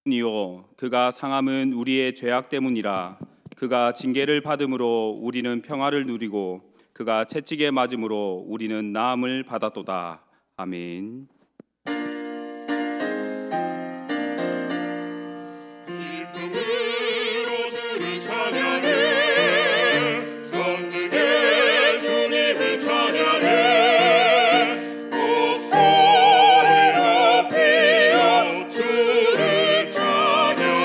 이요 그가 상함은 우리의 죄악 때문이라. 그가 징계를 받음으로 우리는 평화를 누리고 그가 채찍에 맞음으로 우리는 나음을 받았도다. 아멘. 기쁨으로 주를 찬양해, 전능의 주님을 찬양해. 목소리 높이어 주를 찬양하라.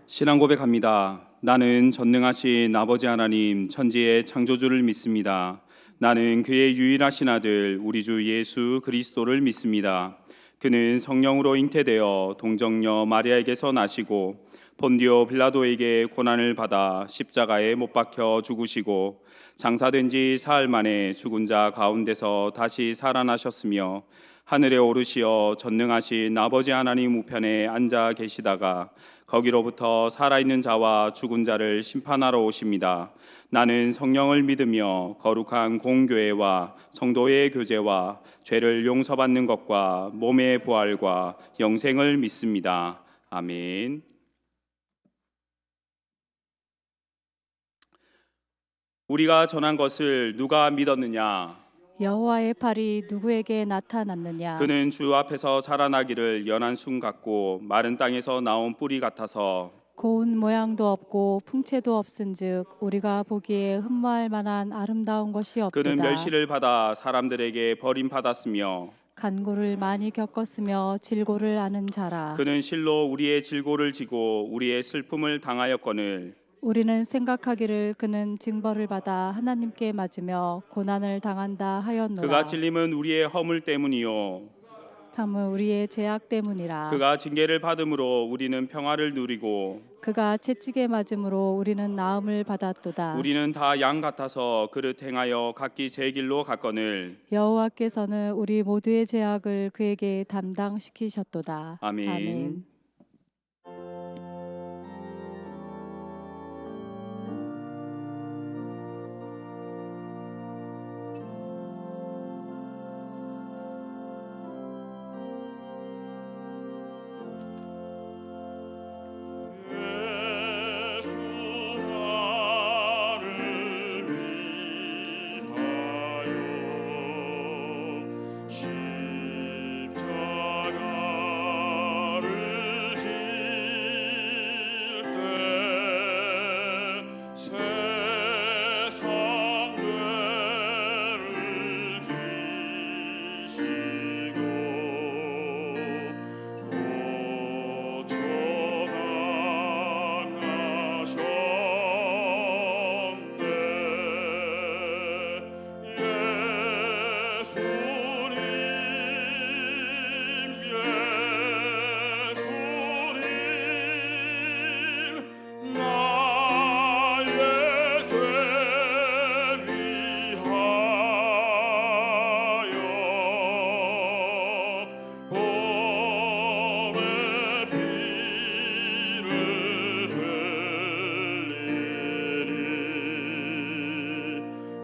신앙 고백합니다. 나는 전능하신 아버지 하나님 천지의 창조주를 믿습니다. 나는 그의 유일하신 아들 우리 주 예수 그리스도를 믿습니다. 그는 성령으로 잉태되어 동정녀 마리아에게서 나시고 본디오 빌라도에게 고난을 받아 십자가에 못 박혀 죽으시고 장사된 지 사흘 만에 죽은 자 가운데서 다시 살아나셨으며 하늘에 오르시어 전능하신 아버지 하나님 우편에 앉아 계시다가 거기로부터 살아있는 자와 죽은 자를 심판하러 오십니다. 나는 성령을 믿으며 거룩한 공교회와 성도의 교제와 죄를 용서받는 것과 몸의 부활과 영생을 믿습니다. 아멘. 우리가 전한 것을 누가 믿었느냐? 여호와의 팔이 누구에게 나타났느냐? 그는 주 앞에서 자라나기를 연한 순 같고 마른 땅에서 나온 뿌리 같아서 고운 모양도 없고 풍채도 없은즉 우리가 보기에 흠모할 만한 아름다운 것이 없도다. 그는 멸시를 받아 사람들에게 버림받았으며 간고를 많이 겪었으며 질고를 아는 자라. 그는 실로 우리의 질고를 지고 우리의 슬픔을 당하였거늘 우리는 생각하기를 그는 징벌을 받아 하나님께 맞으며 고난을 당한다 하였노라. 그가 찔림은 우리의 허물 때문이요 참은 우리의 죄악 때문이라. 그가 징계를 받음으로 우리는 평화를 누리고 그가 채찍에 맞음으로 우리는 나음을 받았도다. 우리는 다 양 같아서 그릇 행하여 각기 제 길로 갔거늘 여호와께서는 우리 모두의 죄악을 그에게 담당시키셨도다. 아멘. 아멘.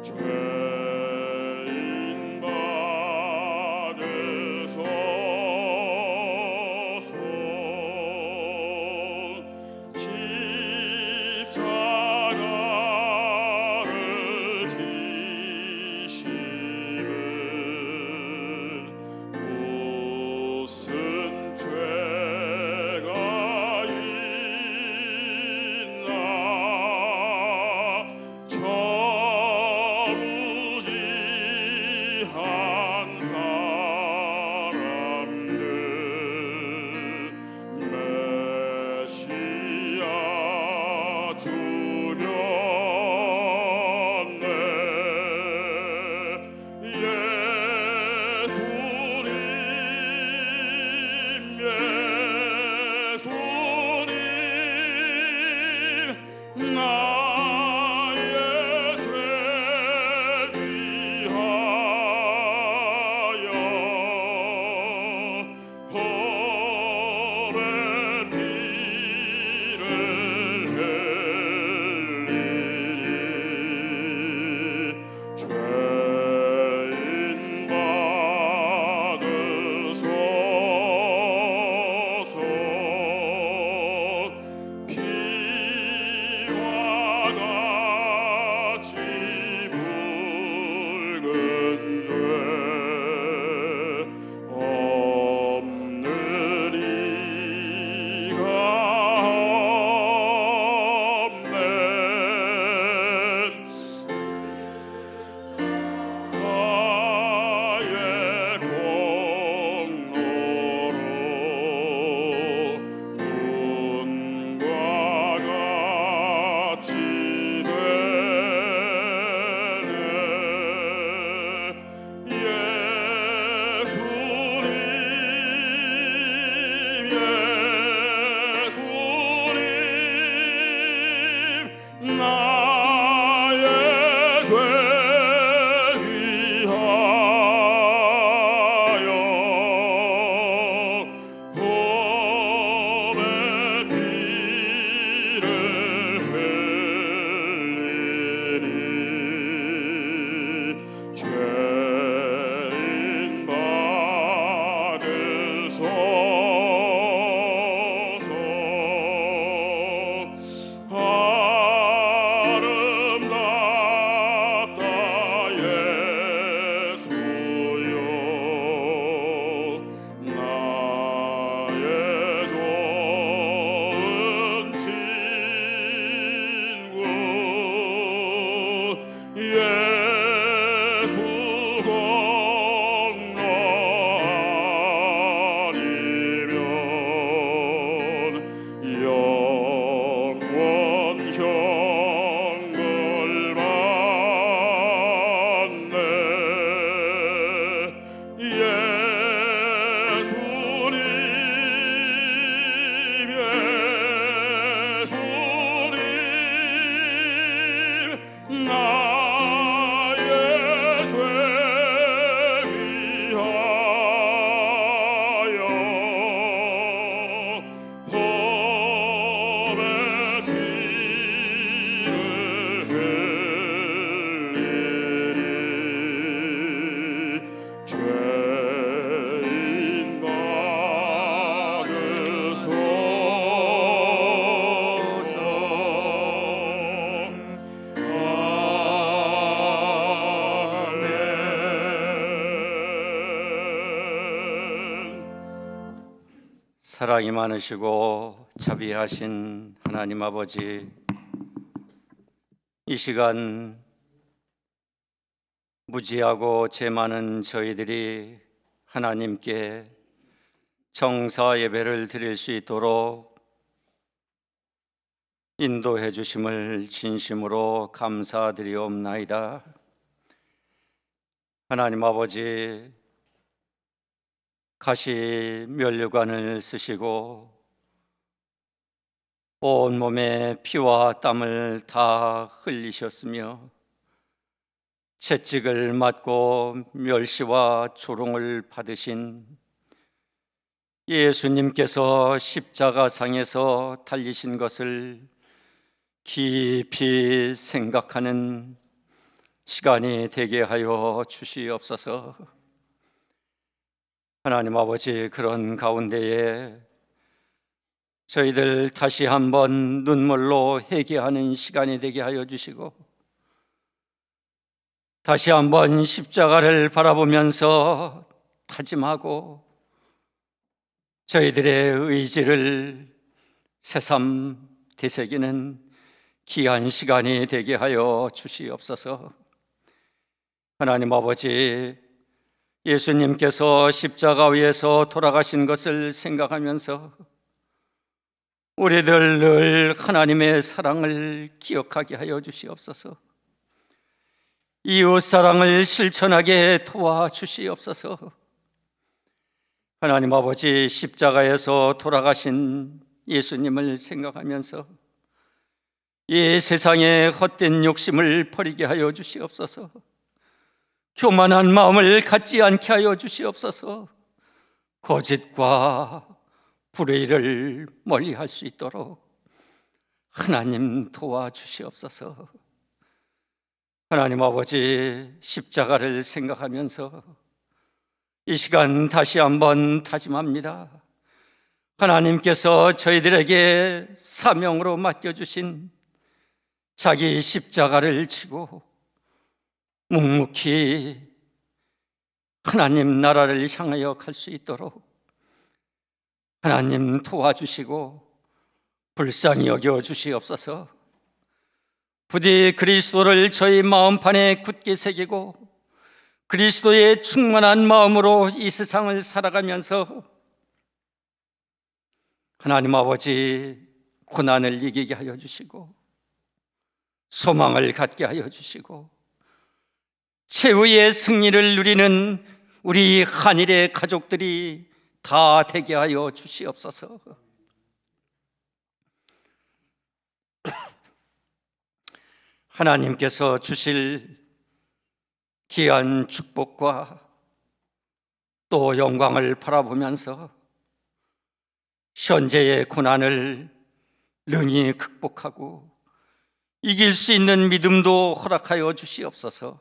죄인 사랑이 많으시고 자비하신 하나님 아버지, 이 시간 무지하고 죄 많은 저희들이 하나님께 정사 예배를 드릴 수 있도록 인도해 주심을 진심으로 감사드리옵나이다. 하나님 아버지, 가시 면류관을 쓰시고 온몸에 피와 땀을 다 흘리셨으며 채찍을 맞고 멸시와 조롱을 받으신 예수님께서 십자가상에서 달리신 것을 깊이 생각하는 시간이 되게 하여 주시옵소서. 하나님 아버지, 그런 가운데에 저희들 다시 한번 눈물로 회개하는 시간이 되게 하여 주시고, 다시 한번 십자가를 바라보면서 다짐하고 저희들의 의지를 새삼 되새기는 귀한 시간이 되게 하여 주시옵소서. 하나님 아버지, 예수님께서 십자가 위에서 돌아가신 것을 생각하면서 우리들 늘 하나님의 사랑을 기억하게 하여 주시옵소서. 이웃 사랑을 실천하게 도와주시옵소서. 하나님 아버지, 십자가에서 돌아가신 예수님을 생각하면서 이 세상의 헛된 욕심을 버리게 하여 주시옵소서. 교만한 마음을 갖지 않게 하여 주시옵소서. 거짓과 불의를 멀리할 수 있도록 하나님 도와주시옵소서. 하나님 아버지, 십자가를 생각하면서 이 시간 다시 한번 다짐합니다. 하나님께서 저희들에게 사명으로 맡겨주신 자기 십자가를 지고 묵묵히 하나님 나라를 향하여 갈 수 있도록 하나님 도와주시고 불쌍히 여겨 주시옵소서. 부디 그리스도를 저희 마음판에 굳게 새기고 그리스도의 충만한 마음으로 이 세상을 살아가면서 하나님 아버지, 고난을 이기게 하여 주시고 소망을 갖게 하여 주시고 최후의 승리를 누리는 우리 한일의 가족들이 다 되게 하여 주시옵소서. 하나님께서 주실 귀한 축복과 또 영광을 바라보면서 현재의 고난을 능히 극복하고 이길 수 있는 믿음도 허락하여 주시옵소서.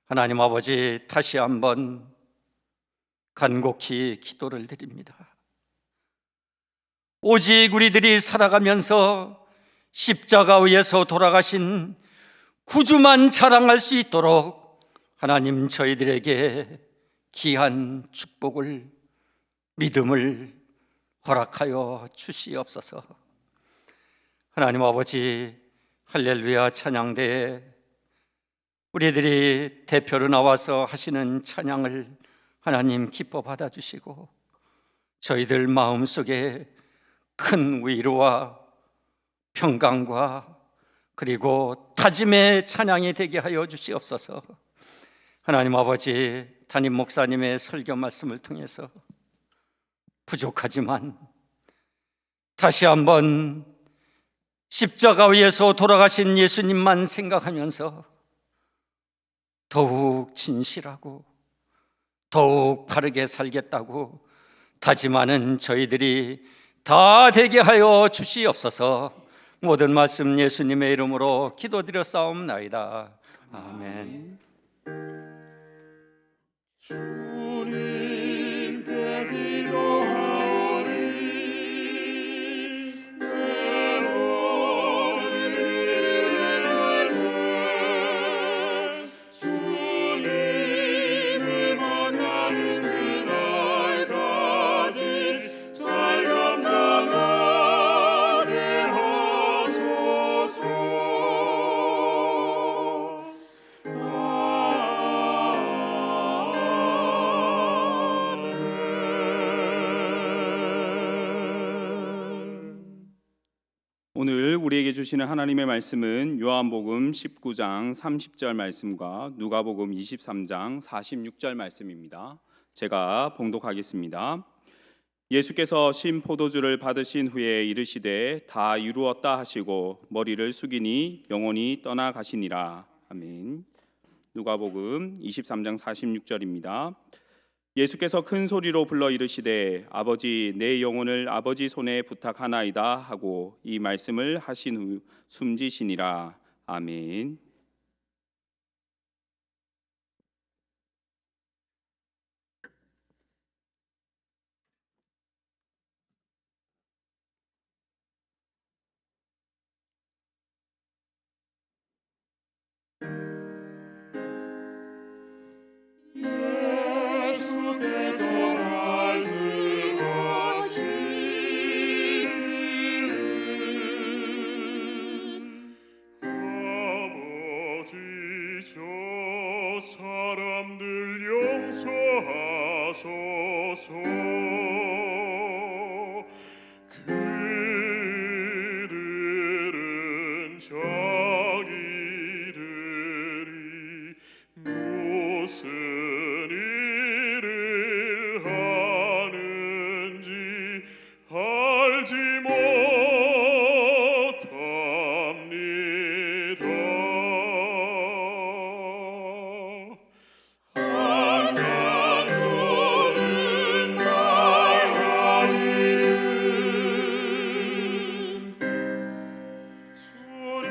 하나님 아버지, 다시 한번 간곡히 기도를 드립니다. 오직 우리들이 살아가면서 십자가 위에서 돌아가신 구주만 자랑할 수 있도록 하나님 저희들에게 귀한 축복을, 믿음을 허락하여 주시옵소서. 하나님 아버지, 할렐루야 찬양대에 우리들이 대표로 나와서 하시는 찬양을 하나님 기뻐 받아주시고 저희들 마음속에 큰 위로와 평강과 그리고 다짐의 찬양이 되게 하여 주시옵소서. 하나님 아버지, 담임 목사님의 설교 말씀을 통해서 부족하지만 다시 한번 십자가 위에서 돌아가신 예수님만 생각하면서 더욱 진실하고 더욱 바르게 살겠다고 다짐하는 저희들이 다 되게 하여 주시옵소서. 모든 말씀 예수님의 이름으로 기도드렸사옵나이다. 아멘. 주님께 기도하오니 내 모든 일을 행할 때 주님을 만나는 그날까지 오늘 우리에게 주시는 하나님의 말씀은 요한복음 19장 30절 말씀과 누가복음 23장 46절 말씀입니다. 제가 봉독하겠습니다. 예수께서 신 포도주를 받으신 후에 이르시되 다 이루었다 하시고 머리를 숙이니 영혼이 떠나가시니라. 아멘. 누가복음 23장 46절입니다. 예수께서 큰 소리로 불러 이르시되 아버지 내 영혼을 아버지 손에 부탁하나이다 하고 이 말씀을 하신 후 숨지시니라. 아멘. 예수께서 말씀하시기를 아버지 저 사람들 용서하소서 그들은 자기들이 무슨 일을 하는지 알지 못합니다. 하나님은 말하기를 주님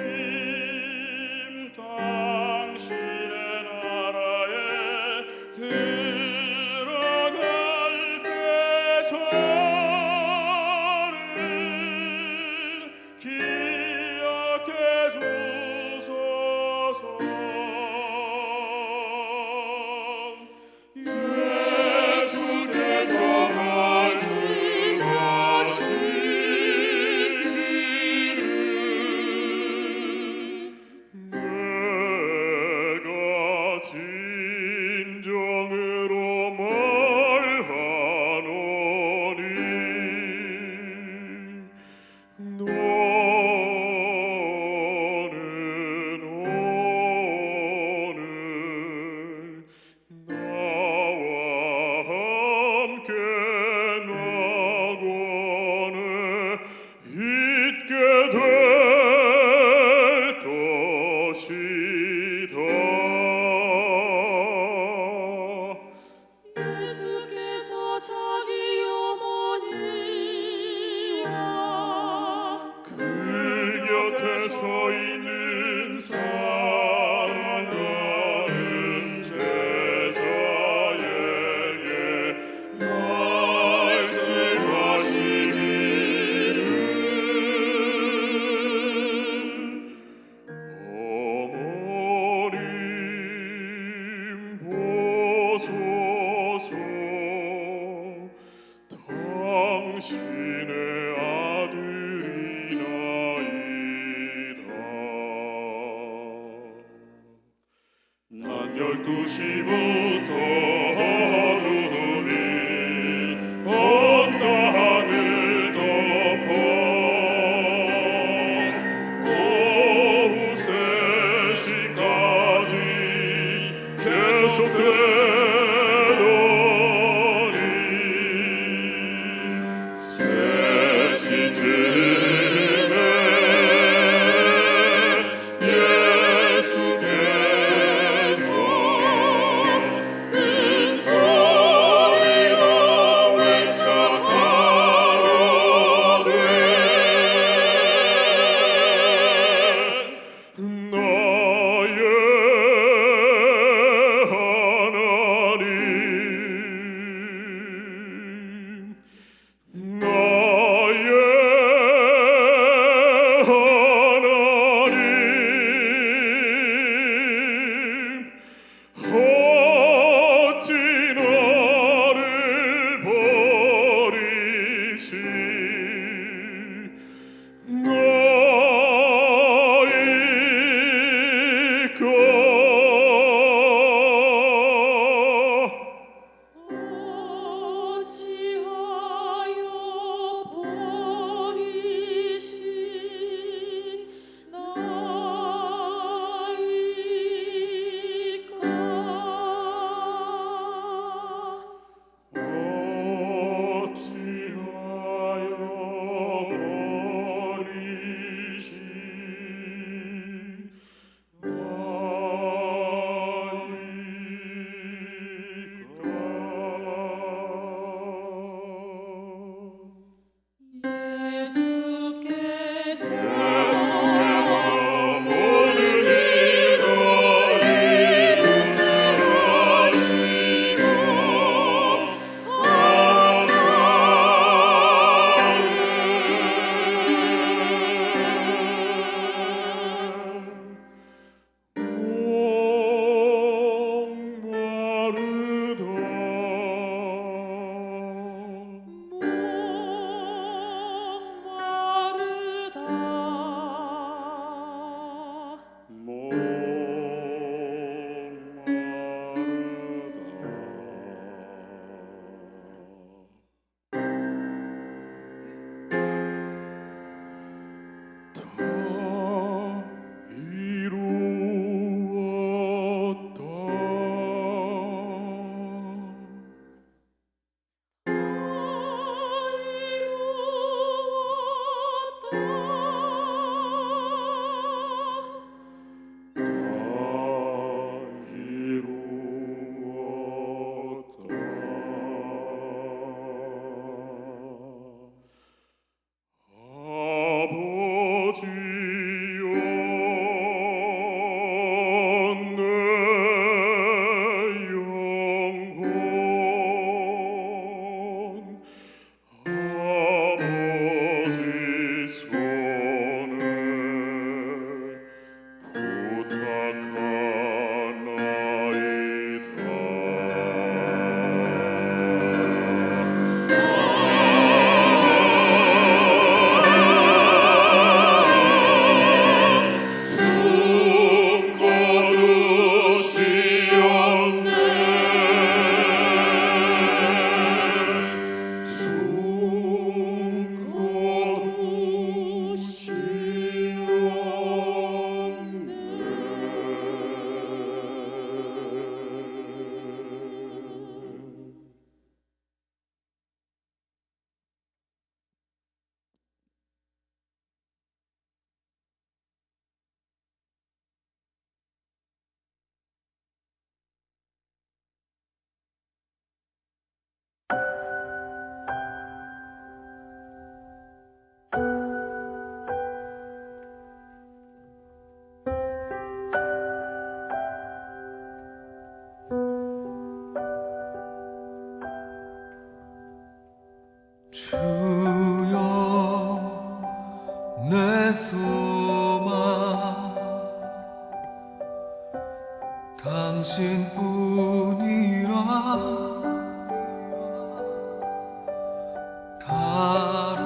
당신의 나라에 들어갈 때 저를 기억해 주소서. 예수께서 말씀하시기를 내가 진정으로 말하노니 너는 오늘 나와 함께 낙원에 있게 될 것이다. 예수께서 자기 어머니와 그 곁에 서 있는 사랑하는 제자에게 말씀하시기를 어머님 보소서 당신의 아들이나이다. 난 12시부터 어둠이 온 땅을 덮어 오후 3시까지 계속되더니 3시쯤에 예수께서 그 당신뿐이라 다른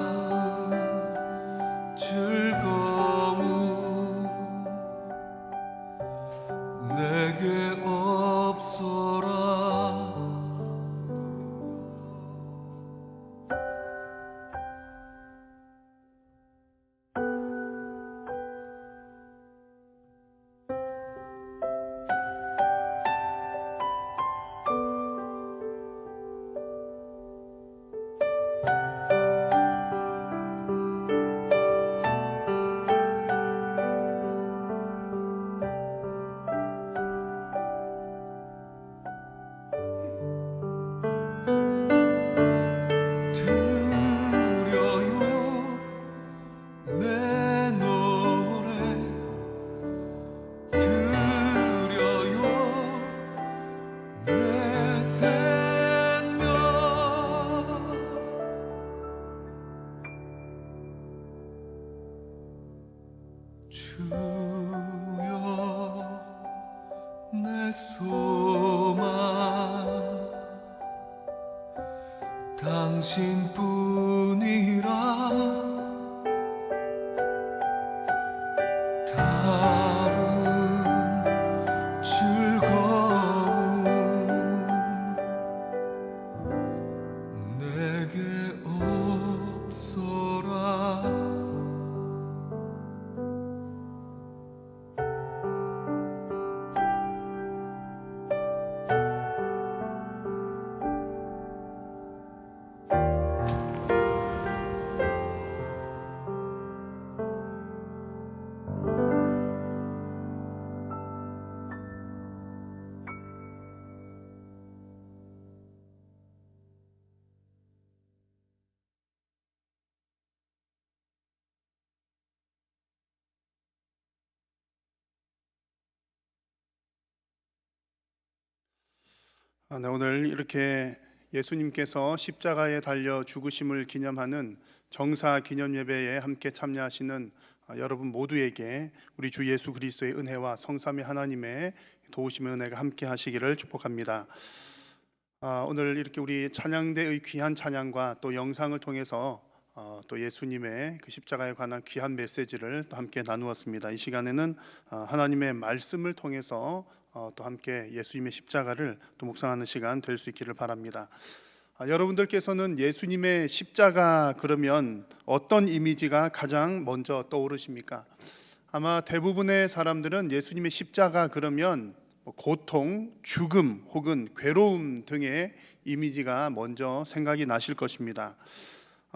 즐거움 내게 없어라. 들려요 내 노래 들려요 내 생명 주여 내 소망 당신뿐이라 다른 즐거움 내게 없어라. 네, 오늘 이렇게 예수님께서 십자가에 달려 죽으심을 기념하는 정사 기념 예배에 함께 참여하시는 여러분 모두에게 우리 주 예수 그리스도의 은혜와 성삼위 하나님의 도우심의 은혜가 함께 하시기를 축복합니다. 오늘 이렇게 우리 찬양대의 귀한 찬양과 또 영상을 통해서 또 예수님의 그 십자가에 관한 귀한 메시지를 또 함께 나누었습니다. 이 시간에는 하나님의 말씀을 통해서 또 함께 예수님의 십자가를 또 묵상하는 시간 될 수 있기를 바랍니다. 여러분들께서는 예수님의 십자가 그러면 어떤 이미지가 가장 먼저 떠오르십니까? 아마 대부분의 사람들은 예수님의 십자가 그러면 고통, 죽음 혹은 괴로움 등의 이미지가 먼저 생각이 나실 것입니다.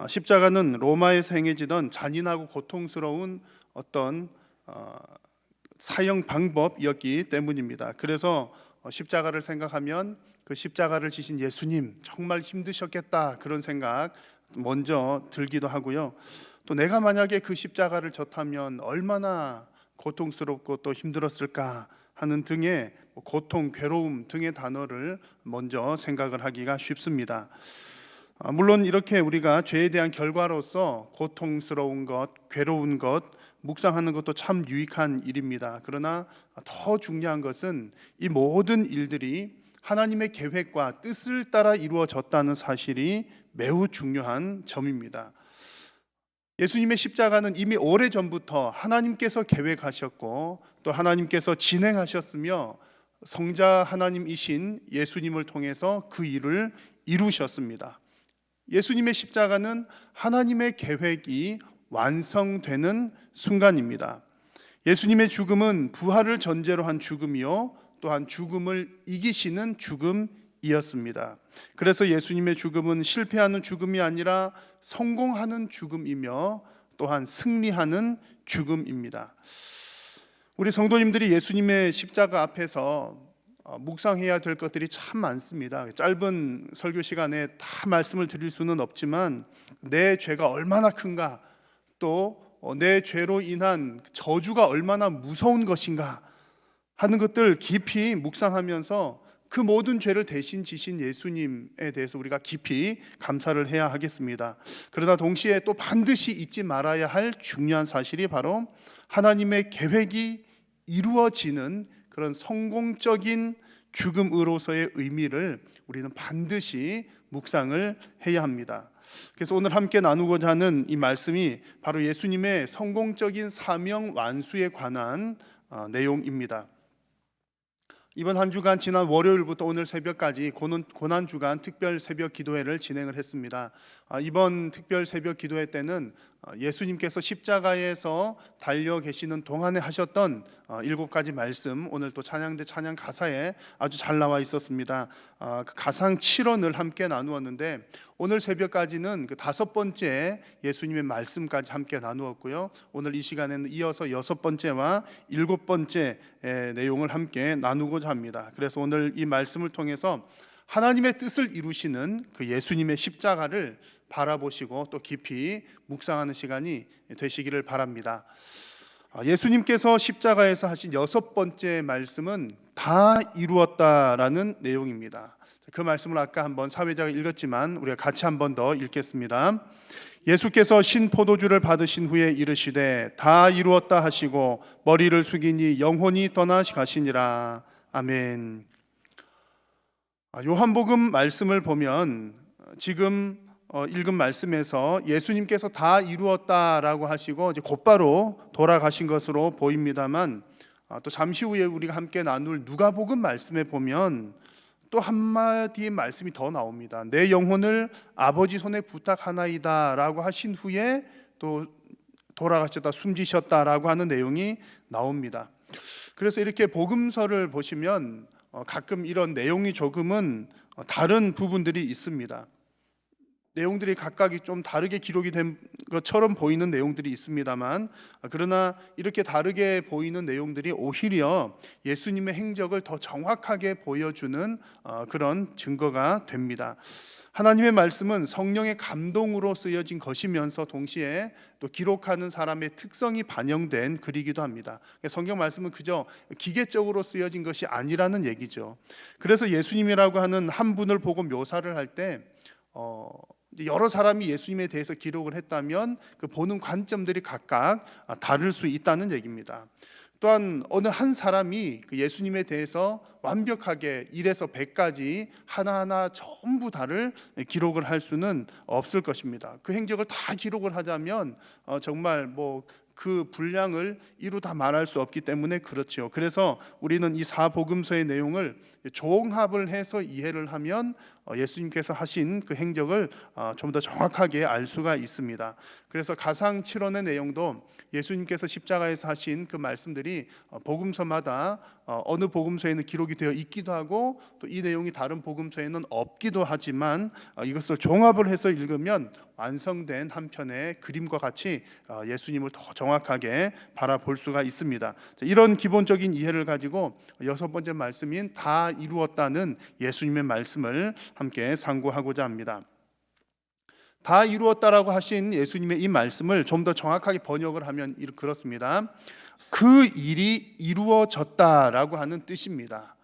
십자가는 로마에서 행해지던 잔인하고 고통스러운 어떤 사형 방법이었기 때문입니다. 그래서 십자가를 생각하면 그 십자가를 지신 예수님 정말 힘드셨겠다 그런 생각 먼저 들기도 하고요. 또 내가 만약에 그 십자가를 졌다면 얼마나 고통스럽고 또 힘들었을까 하는 등의 고통, 괴로움 등의 단어를 먼저 생각을 하기가 쉽습니다. 물론 이렇게 우리가 죄에 대한 결과로서 고통스러운 것, 괴로운 것 묵상하는 것도 참 유익한 일입니다. 그러나 더 중요한 것은 이 모든 일들이 하나님의 계획과 뜻을 따라 이루어졌다는 사실이 매우 중요한 점입니다. 예수님의 십자가는 이미 오래전부터 하나님께서 계획하셨고 또 하나님께서 진행하셨으며 성자 하나님이신 예수님을 통해서 그 일을 이루셨습니다. 예수님의 십자가는 하나님의 계획이 완성되는 순간입니다. 예수님의 죽음은 부활을 전제로 한 죽음이요 또한 죽음을 이기시는 죽음이었습니다. 그래서 예수님의 죽음은 실패하는 죽음이 아니라 성공하는 죽음이며 또한 승리하는 죽음입니다. 우리 성도님들이 예수님의 십자가 앞에서 묵상해야 될 것들이 참 많습니다. 짧은 설교 시간에 다 말씀을 드릴 수는 없지만 내 죄가 얼마나 큰가, 또 내 죄로 인한 저주가 얼마나 무서운 것인가 하는 것들 깊이 묵상하면서 그 모든 죄를 대신 지신 예수님에 대해서 우리가 깊이 감사를 해야 하겠습니다. 그러나 동시에 또 반드시 잊지 말아야 할 중요한 사실이 바로 하나님의 계획이 이루어지는 그 그런 성공적인 죽음으로서의 의미를 우리는 반드시 묵상을 해야 합니다. 그래서 오늘 함께 나누고자 하는 이 말씀이 바로 예수님의 성공적인 사명 완수에 관한 내용입니다. 이번 한 주간 지난 월요일부터 오늘 새벽까지 고난주간 특별 새벽 기도회를 진행을 했습니다. 이번 특별 새벽 기도회 때는 예수님께서 십자가에서 달려 계시는 동안에 하셨던 7가지 말씀, 오늘 또 찬양대 찬양 가사에 아주 잘 나와 있었습니다. 그 가상 7원을 함께 나누었는데 오늘 새벽까지는 그 5번째 예수님의 말씀까지 함께 나누었고요. 오늘 이 시간에는 이어서 6번째와 7번째 내용을 함께 나누고자 합니다. 그래서 오늘 이 말씀을 통해서 하나님의 뜻을 이루시는 그 예수님의 십자가를 바라보시고 또 깊이 묵상하는 시간이 되시기를 바랍니다. 예수님께서 십자가에서 하신 6번째 말씀은 다 이루었다라는 내용입니다. 그 말씀을 아까 한번 사회자가 읽었지만 우리가 같이 한번 더 읽겠습니다. 예수께서 신 포도주를 받으신 후에 이르시되 다 이루었다 하시고 머리를 숙이니 영혼이 떠나 가시니라. 아멘. 요한복음 말씀을 보면 지금 읽은 말씀에서 예수님께서 다 이루었다라고 하시고 이제 곧바로 돌아가신 것으로 보입니다만 또 잠시 후에 우리가 함께 나눌 누가복음 말씀에 보면 또 한마디의 말씀이 더 나옵니다. 내 영혼을 아버지 손에 부탁하나이다라고 하신 후에 또 돌아가셨다 숨지셨다라고 하는 내용이 나옵니다. 그래서 이렇게 복음서를 보시면 가끔 이런 내용이 조금은 다른 부분들이 있습니다. 내용들이 각각이 좀 다르게 기록이 된 것처럼 보이는 내용들이 있습니다만 그러나 이렇게 다르게 보이는 내용들이 오히려 예수님의 행적을 더 정확하게 보여주는 그런 증거가 됩니다. 하나님의 말씀은 성령의 감동으로 쓰여진 것이면서 동시에 또 기록하는 사람의 특성이 반영된 글이기도 합니다. 성경 말씀은 그저 기계적으로 쓰여진 것이 아니라는 얘기죠. 그래서 예수님이라고 하는 한 분을 보고 묘사를 할 때 여러 사람이 예수님에 대해서 기록을 했다면 그 보는 관점들이 각각 다를 수 있다는 얘기입니다. 또한 어느 한 사람이 그 예수님에 대해서 완벽하게 1에서 100까지 하나하나 전부 다를 기록을 할 수는 없을 것입니다. 그 행적을 다 기록을 하자면 정말 그 분량을 이루 다 말할 수 없기 때문에 그렇죠. 그래서 우리는 이 사복음서의 내용을 종합을 해서 이해를 하면 예수님께서 하신 그 행적을 좀 더 정확하게 알 수가 있습니다. 그래서 가상 7원의 내용도 예수님께서 십자가에서 하신 그 말씀들이 복음서마다 어느 복음서에는 기록이 되어 있기도 하고 또 이 내용이 다른 복음서에는 없기도 하지만 이것을 종합을 해서 읽으면 완성된 한 편의 그림과 같이 예수님을 더 정확하게 바라볼 수가 있습니다. 이런 기본적인 이해를 가지고 6번째 말씀인 다 이루었다는 예수님의 말씀을 함께 상고하고자 합니다. 다 이루었다라고 하신 예수님의 이 말씀을 좀 더 정확하게 번역을 하면 그렇습니다. 그 일이 이루어졌다라고 하는 뜻입니다.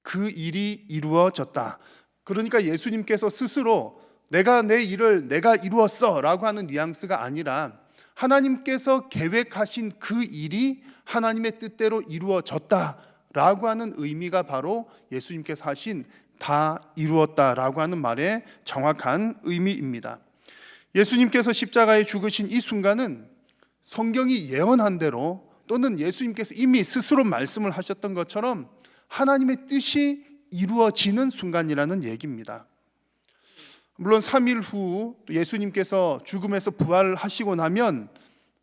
그 일이 이루어졌다. 그러니까 예수님께서 스스로 내가 내 일을 내가 이루었어 라고 하는 뉘앙스가 아니라 하나님께서 계획하신 그 일이 하나님의 뜻대로 이루어졌다 라고 하는 의미가 바로 예수님께서 하신 다 이루었다라고 하는 말의 정확한 의미입니다. 예수님께서 십자가에 죽으신 이 순간은 성경이 예언한 대로 또는 예수님께서 이미 스스로 말씀을 하셨던 것처럼 하나님의 뜻이 이루어지는 순간이라는 얘기입니다. 물론 3일 후 예수님께서 죽음에서 부활하시고 나면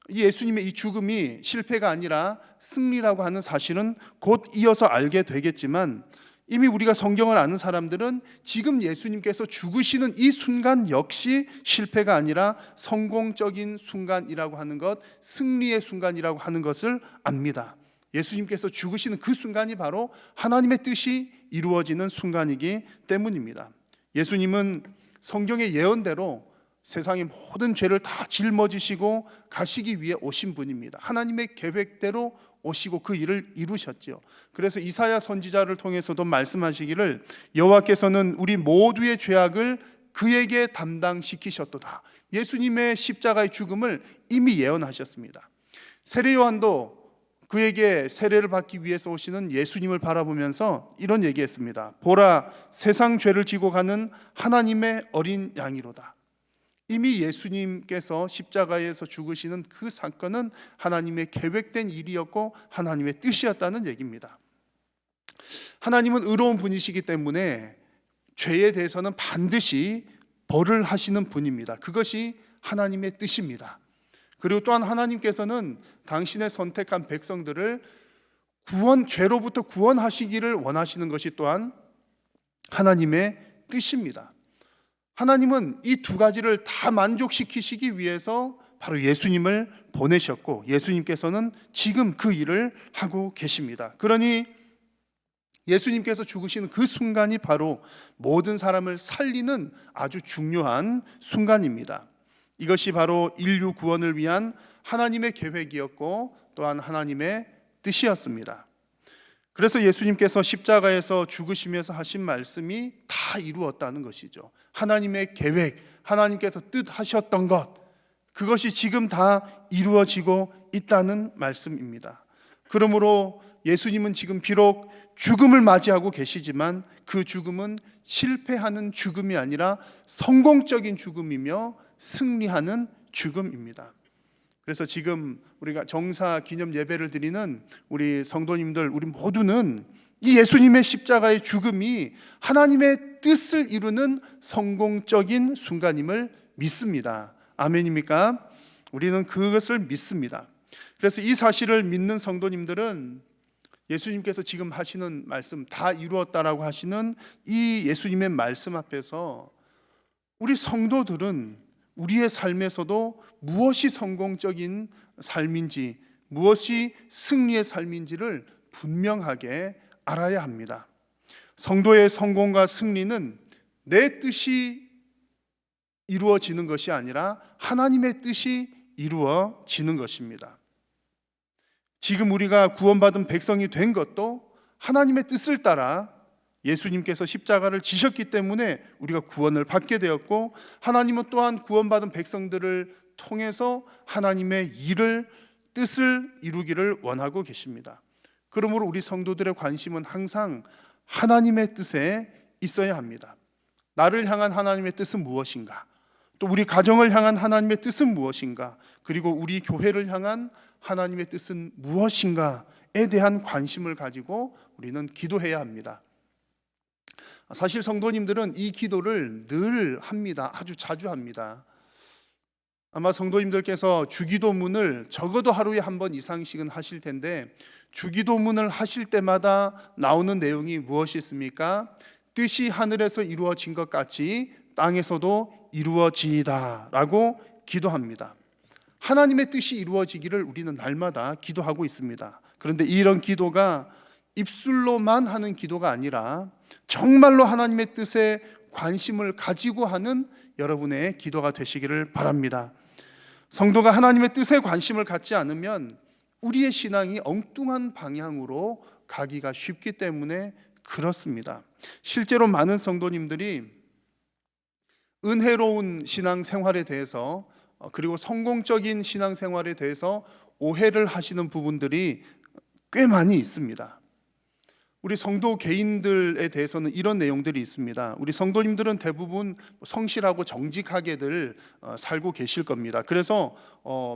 이 예수님의 이 죽음이 실패가 아니라 승리라고 하는 사실은 곧 이어서 알게 되겠지만 이미 우리가 성경을 아는 사람들은 지금 예수님께서 죽으시는 이 순간 역시 실패가 아니라 성공적인 순간이라고 하는 것, 승리의 순간이라고 하는 것을 압니다. 예수님께서 죽으시는 그 순간이 바로 하나님의 뜻이 이루어지는 순간이기 때문입니다. 예수님은 성경의 예언대로 세상의 모든 죄를 다 짊어지시고 가시기 위해 오신 분입니다. 하나님의 계획대로 오시고 그 일을 이루셨지요. 그래서 이사야 선지자를 통해서도 말씀하시기를 여호와께서는 우리 모두의 죄악을 그에게 담당시키셨도다. 예수님의 십자가의 죽음을 이미 예언하셨습니다. 세례 요한도 그에게 세례를 받기 위해서 오시는 예수님을 바라보면서 이런 얘기했습니다. 보라, 세상 죄를 지고 가는 하나님의 어린 양이로다. 이미 예수님께서 십자가에서 죽으시는 그 사건은 하나님의 계획된 일이었고 하나님의 뜻이었다는 얘기입니다. 하나님은 의로운 분이시기 때문에 죄에 대해서는 반드시 벌을 하시는 분입니다. 그것이 하나님의 뜻입니다. 그리고 또한 하나님께서는 당신의 선택한 백성들을 죄로부터 구원하시기를 원하시는 것이 또한 하나님의 뜻입니다. 하나님은 이 두 가지를 다 만족시키시기 위해서 바로 예수님을 보내셨고, 예수님께서는 지금 그 일을 하고 계십니다. 그러니 예수님께서 죽으시는 그 순간이 바로 모든 사람을 살리는 아주 중요한 순간입니다. 이것이 바로 인류 구원을 위한 하나님의 계획이었고 또한 하나님의 뜻이었습니다. 그래서 예수님께서 십자가에서 죽으시면서 하신 말씀이 다 이루었다는 것이죠. 하나님의 계획, 하나님께서 뜻하셨던 것, 그것이 지금 다 이루어지고 있다는 말씀입니다. 그러므로 예수님은 지금 비록 죽음을 맞이하고 계시지만 그 죽음은 실패하는 죽음이 아니라 성공적인 죽음이며 승리하는 죽음입니다. 그래서 지금 우리가 정사 기념 예배를 드리는 우리 성도님들, 우리 모두는 이 예수님의 십자가의 죽음이 하나님의 뜻을 이루는 성공적인 순간임을 믿습니다. 아멘입니까? 우리는 그것을 믿습니다. 그래서 이 사실을 믿는 성도님들은 예수님께서 지금 하시는 말씀, 다 이루었다라고 하시는 이 예수님의 말씀 앞에서 우리 성도들은 우리의 삶에서도 무엇이 성공적인 삶인지, 무엇이 승리의 삶인지를 분명하게 알아야 합니다. 성도의 성공과 승리는 내 뜻이 이루어지는 것이 아니라 하나님의 뜻이 이루어지는 것입니다. 지금 우리가 구원받은 백성이 된 것도 하나님의 뜻을 따라 예수님께서 십자가를 지셨기 때문에 우리가 구원을 받게 되었고, 하나님은 또한 구원받은 백성들을 통해서 하나님의 일을, 뜻을 이루기를 원하고 계십니다. 그러므로 우리 성도들의 관심은 항상 하나님의 뜻에 있어야 합니다. 나를 향한 하나님의 뜻은 무엇인가? 또 우리 가정을 향한 하나님의 뜻은 무엇인가? 그리고 우리 교회를 향한 하나님의 뜻은 무엇인가에 대한 관심을 가지고 우리는 기도해야 합니다. 사실 성도님들은 이 기도를 늘 합니다. 아주 자주 합니다. 아마 성도님들께서 주기도문을 적어도 하루에 한 번 이상씩은 하실 텐데, 주기도문을 하실 때마다 나오는 내용이 무엇이 있습니까? 뜻이 하늘에서 이루어진 것 같이 땅에서도 이루어지이다 라고 기도합니다. 하나님의 뜻이 이루어지기를 우리는 날마다 기도하고 있습니다. 그런데 이런 기도가 입술로만 하는 기도가 아니라 정말로 하나님의 뜻에 관심을 가지고 하는 여러분의 기도가 되시기를 바랍니다. 성도가 하나님의 뜻에 관심을 갖지 않으면 우리의 신앙이 엉뚱한 방향으로 가기가 쉽기 때문에 그렇습니다. 실제로 많은 성도님들이 은혜로운 신앙생활에 대해서, 그리고 성공적인 신앙생활에 대해서 오해를 하시는 부분들이 꽤 많이 있습니다. 우리 성도 개인들에 대해서는 이런 내용들이 있습니다. 우리 성도님들은 대부분 성실하고 정직하게들 살고 계실 겁니다. 그래서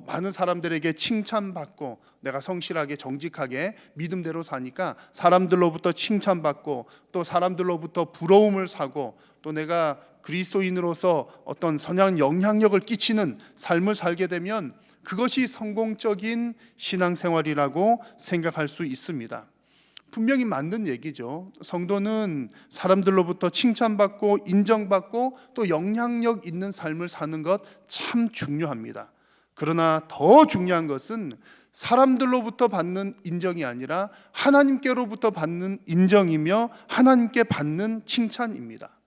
많은 사람들에게 칭찬받고, 내가 성실하게 정직하게 믿음대로 사니까 사람들로부터 칭찬받고, 또 사람들로부터 부러움을 사고, 또 내가 그리스도인으로서 어떤 선한 영향력을 끼치는 삶을 살게 되면 그것이 성공적인 신앙생활이라고 생각할 수 있습니다. 분명히 맞는 얘기죠. 성도는 사람들로부터 칭찬받고 인정받고 또 영향력 있는 삶을 사는 것 참 중요합니다. 그러나 더 중요한 것은 사람들로부터 받는 인정이 아니라 하나님께로부터 받는 인정이며 하나님께 받는 칭찬입니다.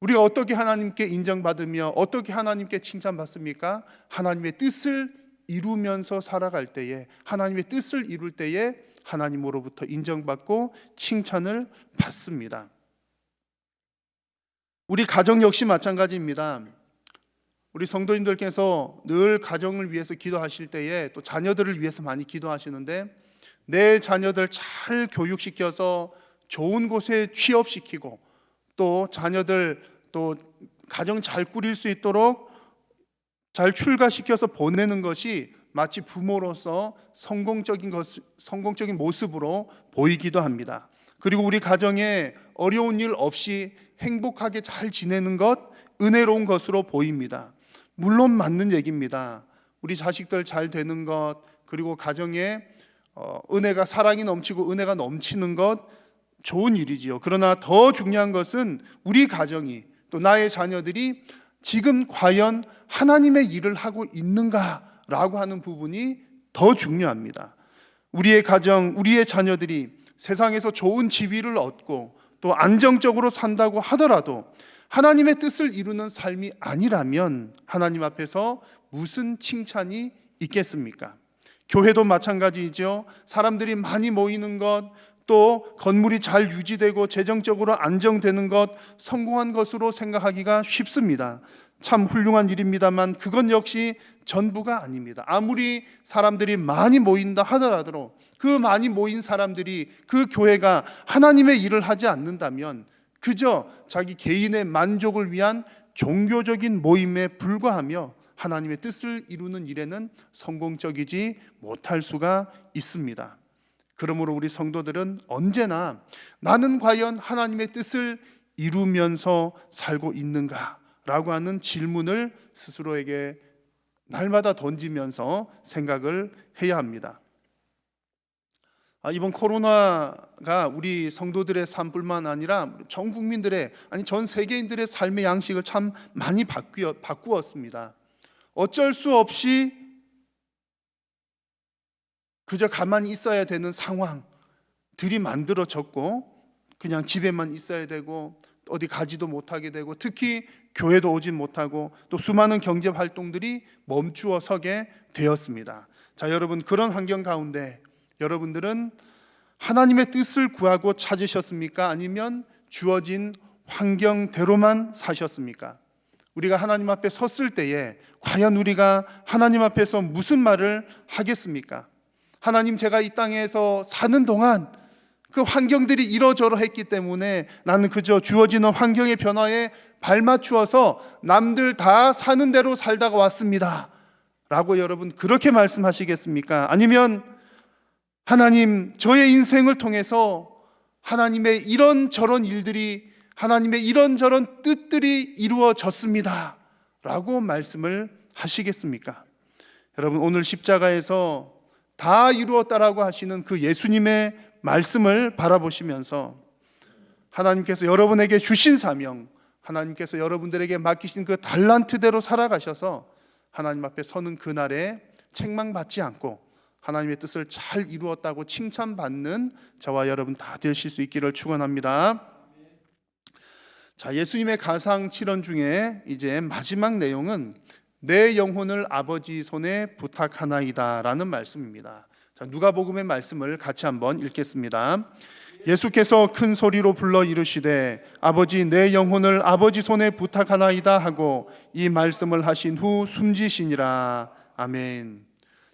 우리가 어떻게 하나님께 인정받으며 어떻게 하나님께 칭찬받습니까? 하나님의 뜻을 이루면서 살아갈 때에, 하나님의 뜻을 이룰 때에 하나님으로부터 인정받고 칭찬을 받습니다. 우리 가정 역시 마찬가지입니다. 우리 성도님들께서 늘 가정을 위해서 기도하실 때에 또 자녀들을 위해서 많이 기도하시는데, 내 자녀들 잘 교육시켜서 좋은 곳에 취업시키고 또 자녀들 또 가정 잘 꾸릴 수 있도록 잘 출가시켜서 보내는 것이 마치 부모로서 성공적인 모습으로 보이기도 합니다. 그리고 우리 가정에 어려운 일 없이 행복하게 잘 지내는 것, 은혜로운 것으로 보입니다. 물론 맞는 얘기입니다. 우리 자식들 잘 되는 것, 그리고 가정에 은혜가, 사랑이 넘치고 은혜가 넘치는 것, 좋은 일이지요. 그러나 더 중요한 것은 우리 가정이, 또 나의 자녀들이 지금 과연 하나님의 일을 하고 있는가라고 하는 부분이 더 중요합니다. 우리의 가정, 우리의 자녀들이 세상에서 좋은 지위를 얻고 또 안정적으로 산다고 하더라도 하나님의 뜻을 이루는 삶이 아니라면 하나님 앞에서 무슨 칭찬이 있겠습니까? 교회도 마찬가지이죠. 사람들이 많이 모이는 것, 또 건물이 잘 유지되고 재정적으로 안정되는 것, 성공한 것으로 생각하기가 쉽습니다. 참 훌륭한 일입니다만 그건 역시 전부가 아닙니다. 아무리 사람들이 많이 모인다 하더라도 그 많이 모인 사람들이, 그 교회가 하나님의 일을 하지 않는다면 그저 자기 개인의 만족을 위한 종교적인 모임에 불과하며 하나님의 뜻을 이루는 일에는 성공적이지 못할 수가 있습니다. 그러므로 우리 성도들은 언제나 나는 과연 하나님의 뜻을 이루면서 살고 있는가라고 하는 질문을 스스로에게 날마다 던지면서 생각을 해야 합니다. 이번 코로나가 우리 성도들의 삶뿐만 아니라 전 국민들의, 아니 전 세계인들의 삶의 양식을 참 많이 바꾸었습니다. 어쩔 수 없이 그저 가만히 있어야 되는 상황들이 만들어졌고, 그냥 집에만 있어야 되고 어디 가지도 못하게 되고, 특히 교회도 오지 못하고 또 수많은 경제 활동들이 멈추어 서게 되었습니다. 자, 여러분, 그런 환경 가운데 여러분들은 하나님의 뜻을 구하고 찾으셨습니까? 아니면 주어진 환경대로만 사셨습니까? 우리가 하나님 앞에 섰을 때에 과연 우리가 하나님 앞에서 무슨 말을 하겠습니까? 하나님, 제가 이 땅에서 사는 동안 그 환경들이 이러저러 했기 때문에 나는 그저 주어지는 환경의 변화에 발맞추어서 남들 다 사는 대로 살다가 왔습니다 라고 여러분 그렇게 말씀하시겠습니까? 아니면 하나님, 저의 인생을 통해서 하나님의 이런저런 일들이, 하나님의 이런저런 뜻들이 이루어졌습니다 라고 말씀을 하시겠습니까? 여러분, 오늘 십자가에서 다 이루었다라고 하시는 그 예수님의 말씀을 바라보시면서 하나님께서 여러분에게 주신 사명, 하나님께서 여러분들에게 맡기신 그 달란트대로 살아가셔서 하나님 앞에 서는 그날에 책망받지 않고 하나님의 뜻을 잘 이루었다고 칭찬받는 저와 여러분 다 되실 수 있기를 축원합니다. 자, 예수님의 가상 7원 중에 이제 마지막 내용은 내 영혼을 아버지 손에 부탁하나이다 라는 말씀입니다. 자, 누가복음의 말씀을 같이 한번 읽겠습니다. 예수께서 큰 소리로 불러 이르시되 아버지, 내 영혼을 아버지 손에 부탁하나이다 하고 이 말씀을 하신 후 숨지시니라. 아멘.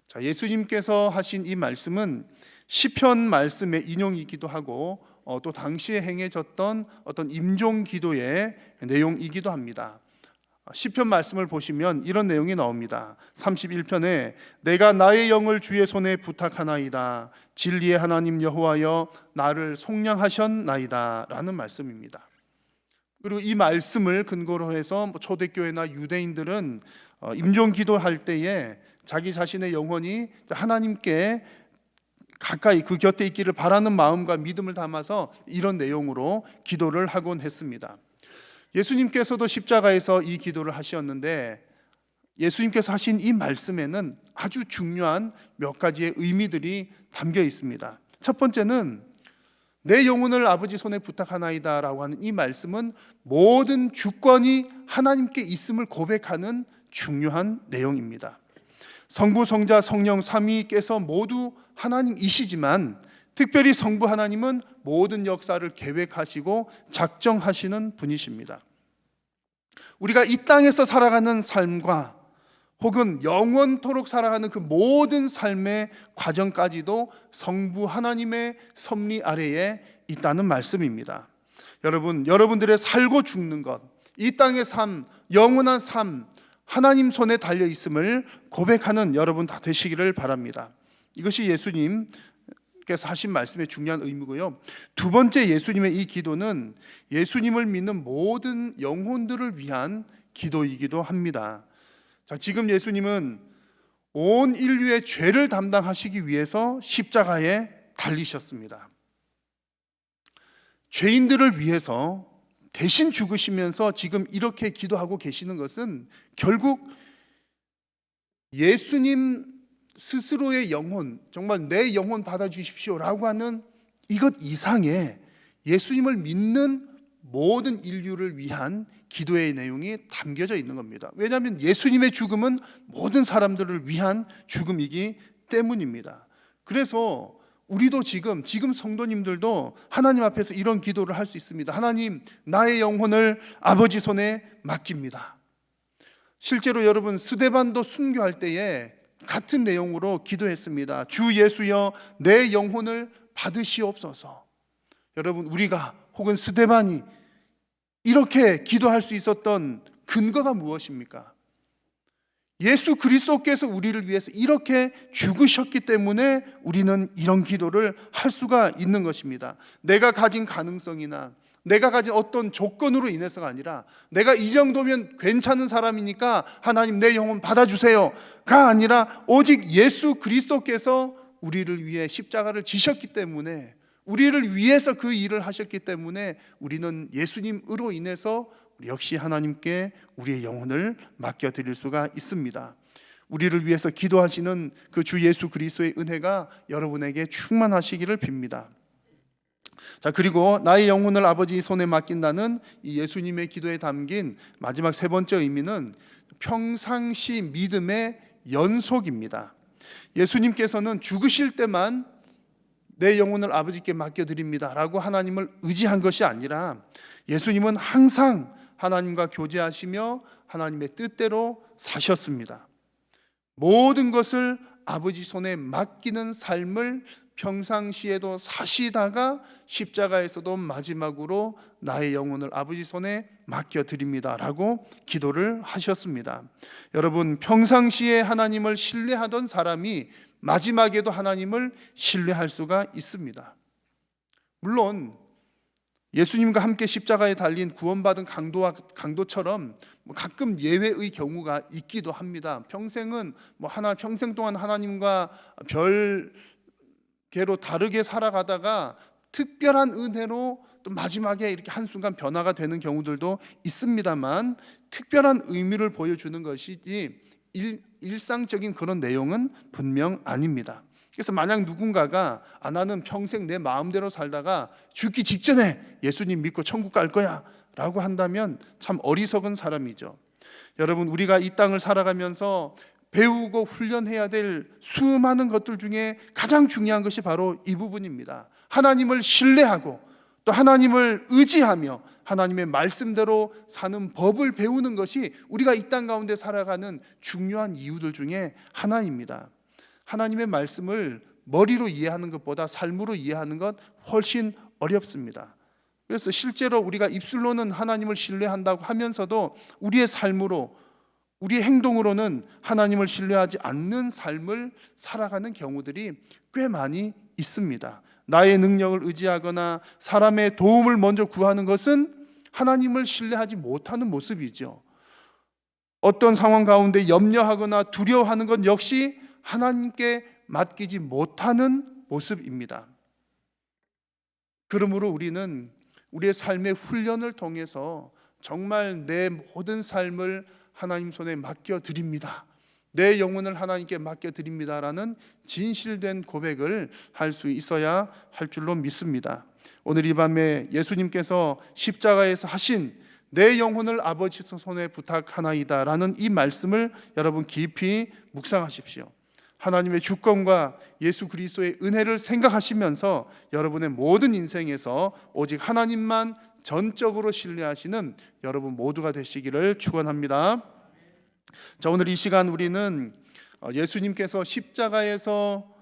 자, 예수님께서 하신 이 말씀은 시편 말씀의 인용이기도 하고 또 당시에 행해졌던 어떤 임종 기도의 내용이기도 합니다. 시편 말씀을 보시면 이런 내용이 나옵니다. 31편에 내가 나의 영을 주의 손에 부탁하나이다. 진리의 하나님 여호와여 나를 속량하셨나이다 라는 말씀입니다. 그리고 이 말씀을 근거로 해서 초대교회나 유대인들은 임종기도할 때에 자기 자신의 영혼이 하나님께 가까이 그 곁에 있기를 바라는 마음과 믿음을 담아서 이런 내용으로 기도를 하곤 했습니다. 예수님께서도 십자가에서 이 기도를 하셨는데 예수님께서 하신 이 말씀에는 아주 중요한 몇 가지의 의미들이 담겨 있습니다. 첫 번째는 내 영혼을 아버지 손에 부탁하나이다 라고 하는 이 말씀은 모든 주권이 하나님께 있음을 고백하는 중요한 내용입니다. 성부, 성자, 성령 삼위께서 모두 하나님이시지만 특별히 성부 하나님은 모든 역사를 계획하시고 작정하시는 분이십니다. 우리가 이 땅에서 살아가는 삶과 혹은 영원토록 살아가는 그 모든 삶의 과정까지도 성부 하나님의 섭리 아래에 있다는 말씀입니다. 여러분, 여러분들의 살고 죽는 것, 이 땅의 삶, 영원한 삶, 하나님 손에 달려 있음을 고백하는 여러분 다 되시기를 바랍니다. 이것이 예수님께서 하신 말씀의 중요한 의미고요. 두 번째 예수님의 이 기도는 예수님을 믿는 모든 영혼들을 위한 기도이기도 합니다. 자, 지금 예수님은 온 인류의 죄를 담당하시기 위해서 십자가에 달리셨습니다. 죄인들을 위해서 대신 죽으시면서 지금 이렇게 기도하고 계시는 것은 결국 예수님 스스로의 영혼, 정말 내 영혼 받아주십시오라고 하는 이것 이상의 예수님을 믿는 모든 인류를 위한 기도의 내용이 담겨져 있는 겁니다. 왜냐하면 예수님의 죽음은 모든 사람들을 위한 죽음이기 때문입니다. 그래서 우리도 지금 성도님들도 하나님 앞에서 이런 기도를 할 수 있습니다. 하나님, 나의 영혼을 아버지 손에 맡깁니다. 실제로 여러분, 스데반도 순교할 때에 같은 내용으로 기도했습니다. 주 예수여, 내 영혼을 받으시옵소서. 여러분, 우리가 혹은 스데반이 이렇게 기도할 수 있었던 근거가 무엇입니까? 예수 그리스도께서 우리를 위해서 이렇게 죽으셨기 때문에 우리는 이런 기도를 할 수가 있는 것입니다. 내가 가진 가능성이나 내가 가진 어떤 조건으로 인해서가 아니라 내가 이 정도면 괜찮은 사람이니까 하나님 내 영혼 받아주세요가 아니라 오직 예수 그리스도께서 우리를 위해 십자가를 지셨기 때문에, 우리를 위해서 그 일을 하셨기 때문에 우리는 예수님으로 인해서 역시 하나님께 우리의 영혼을 맡겨드릴 수가 있습니다. 우리를 위해서 기도하시는 그 주 예수 그리스도의 은혜가 여러분에게 충만하시기를 빕니다. 자, 그리고 나의 영혼을 아버지 손에 맡긴다는 이 예수님의 기도에 담긴 마지막 세 번째 의미는 평상시 믿음의 연속입니다. 예수님께서는 죽으실 때만 내 영혼을 아버지께 맡겨드립니다 라고 하나님을 의지한 것이 아니라 예수님은 항상 하나님과 교제하시며 하나님의 뜻대로 사셨습니다. 모든 것을 아버지 손에 맡기는 삶을 평상시에도 사시다가 십자가에서도 마지막으로 나의 영혼을 아버지 손에 맡겨드립니다 라고 기도를 하셨습니다. 여러분, 평상시에 하나님을 신뢰하던 사람이 마지막에도 하나님을 신뢰할 수가 있습니다. 물론 예수님과 함께 십자가에 달린 구원받은 강도처럼 가끔 예외의 경우가 있기도 합니다. 평생 동안 하나님과 별개로 다르게 살아가다가 특별한 은혜로 또 마지막에 이렇게 한순간 변화가 되는 경우들도 있습니다만, 특별한 의미를 보여주는 것이지 일상적인 그런 내용은 분명 아닙니다. 그래서 만약 누군가가 나는 평생 내 마음대로 살다가 죽기 직전에 예수님 믿고 천국 갈 거야 라고 한다면 참 어리석은 사람이죠. 여러분, 우리가 이 땅을 살아가면서 배우고 훈련해야 될 수많은 것들 중에 가장 중요한 것이 바로 이 부분입니다. 하나님을 신뢰하고 또 하나님을 의지하며 하나님의 말씀대로 사는 법을 배우는 것이 우리가 이 땅 가운데 살아가는 중요한 이유들 중에 하나입니다. 하나님의 말씀을 머리로 이해하는 것보다 삶으로 이해하는 것 훨씬 어렵습니다. 그래서 실제로 우리가 입술로는 하나님을 신뢰한다고 하면서도 우리의 삶으로, 우리의 행동으로는 하나님을 신뢰하지 않는 삶을 살아가는 경우들이 꽤 많이 있습니다. 나의 능력을 의지하거나 사람의 도움을 먼저 구하는 것은 하나님을 신뢰하지 못하는 모습이죠. 어떤 상황 가운데 염려하거나 두려워하는 것 역시 하나님께 맡기지 못하는 모습입니다. 그러므로 우리는 우리의 삶의 훈련을 통해서 정말 내 모든 삶을 하나님 손에 맡겨드립니다, 내 영혼을 하나님께 맡겨드립니다라는 진실된 고백을 할 수 있어야 할 줄로 믿습니다. 오늘 이 밤에 예수님께서 십자가에서 하신 내 영혼을 아버지 손에 부탁하나이다라는 이 말씀을 여러분 깊이 묵상하십시오. 하나님의 주권과 예수 그리스도의 은혜를 생각하시면서 여러분의 모든 인생에서 오직 하나님만 전적으로 신뢰하시는 여러분 모두가 되시기를 축원합니다. 자, 오늘 이 시간 우리는 예수님께서 십자가에서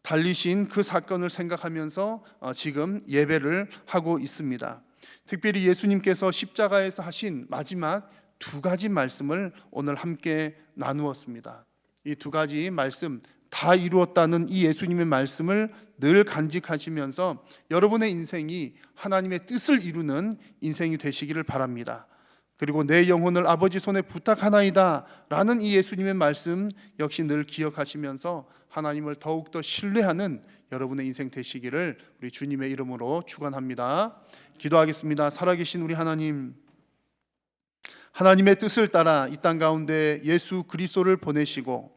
달리신 그 사건을 생각하면서 지금 예배를 하고 있습니다. 특별히 예수님께서 십자가에서 하신 마지막 두 가지 말씀을 오늘 함께 나누었습니다. 이 두 가지 말씀 다 이루었다는 이 예수님의 말씀을 늘 간직하시면서 여러분의 인생이 하나님의 뜻을 이루는 인생이 되시기를 바랍니다. 그리고 내 영혼을 아버지 손에 부탁하나이다 라는 이 예수님의 말씀 역시 늘 기억하시면서 하나님을 더욱더 신뢰하는 여러분의 인생 되시기를 우리 주님의 이름으로 축원합니다. 기도하겠습니다. 살아계신 우리 하나님, 하나님의 뜻을 따라 이 땅 가운데 예수 그리스도를 보내시고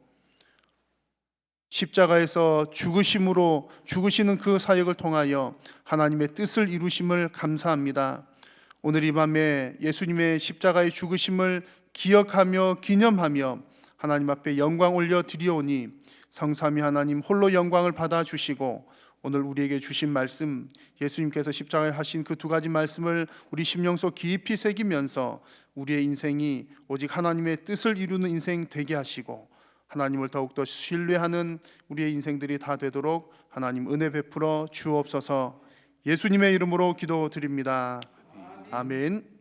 십자가에서 죽으시는 그 사역을 통하여 하나님의 뜻을 이루심을 감사합니다. 오늘 이 밤에 예수님의 십자가의 죽으심을 기억하며 기념하며 하나님 앞에 영광 올려 드리오니 성삼위 하나님 홀로 영광을 받아 주시고 오늘 우리에게 주신 말씀, 예수님께서 십자가에 하신 그 두 가지 말씀을 우리 심령 속 깊이 새기면서 우리의 인생이 오직 하나님의 뜻을 이루는 인생 되게 하시고 하나님을 더욱더 신뢰하는 우리의 인생들이 다 되도록 하나님 은혜 베풀어 주옵소서. 예수님의 이름으로 기도드립니다. 아멘.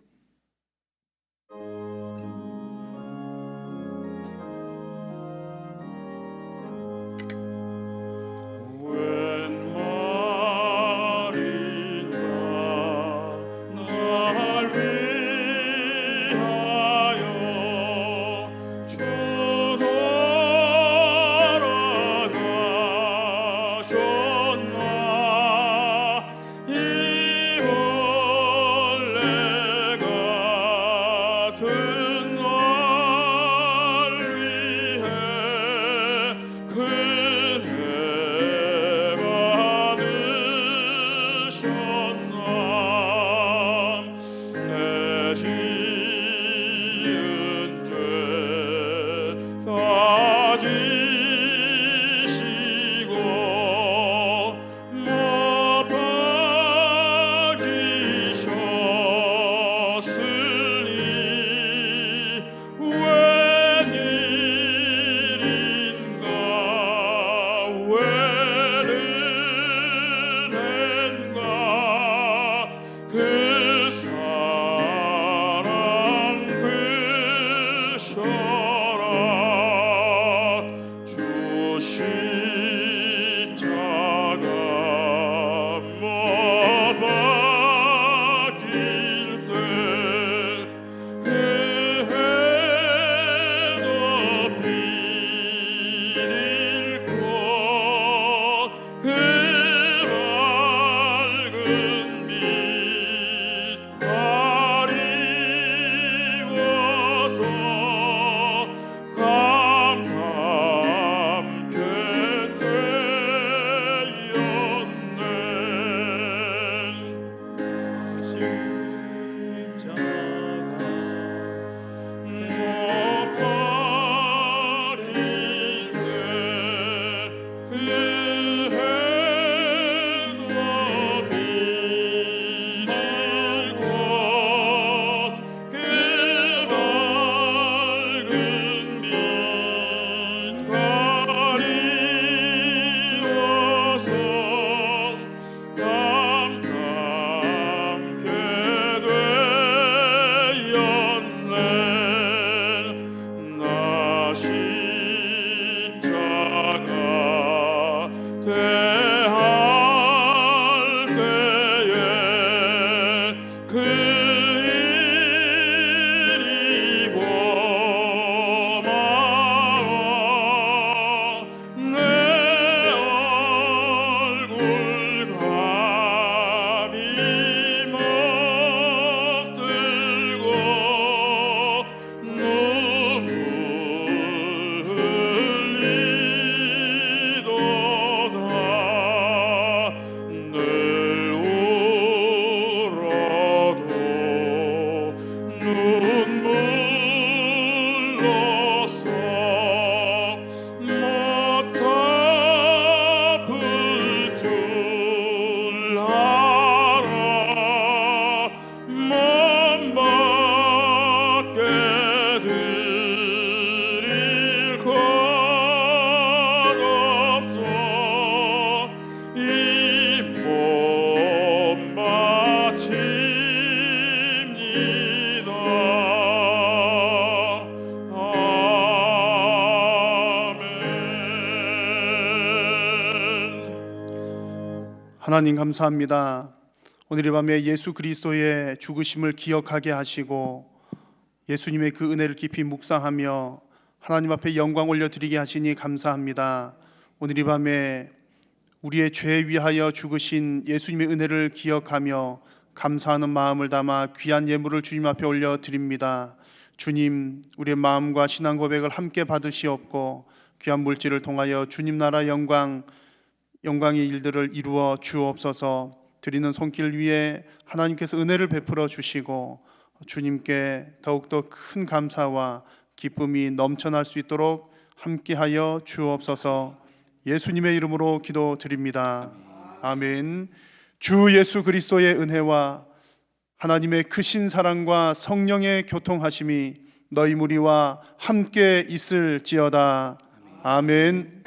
하나님 감사합니다. 오늘 이 밤에 예수 그리스도의 죽으심을 기억하게 하시고 예수님의 그 은혜를 깊이 묵상하며 하나님 앞에 영광 올려드리게 하시니 감사합니다. 오늘 이 밤에 우리의 죄 위하여 죽으신 예수님의 은혜를 기억하며 감사하는 마음을 담아 귀한 예물을 주님 앞에 올려드립니다. 주님, 우리의 마음과 신앙 고백을 함께 받으시옵고 귀한 물질을 통하여 주님 나라 영광의 일들을 이루어 주옵소서. 드리는 손길 위에 하나님께서 은혜를 베풀어 주시고 주님께 더욱더 큰 감사와 기쁨이 넘쳐날 수 있도록 함께하여 주옵소서. 예수님의 이름으로 기도드립니다. 아멘. 주 예수 그리스도의 은혜와 하나님의 크신 사랑과 성령의 교통하심이 너희 무리와 함께 있을지어다. 아멘.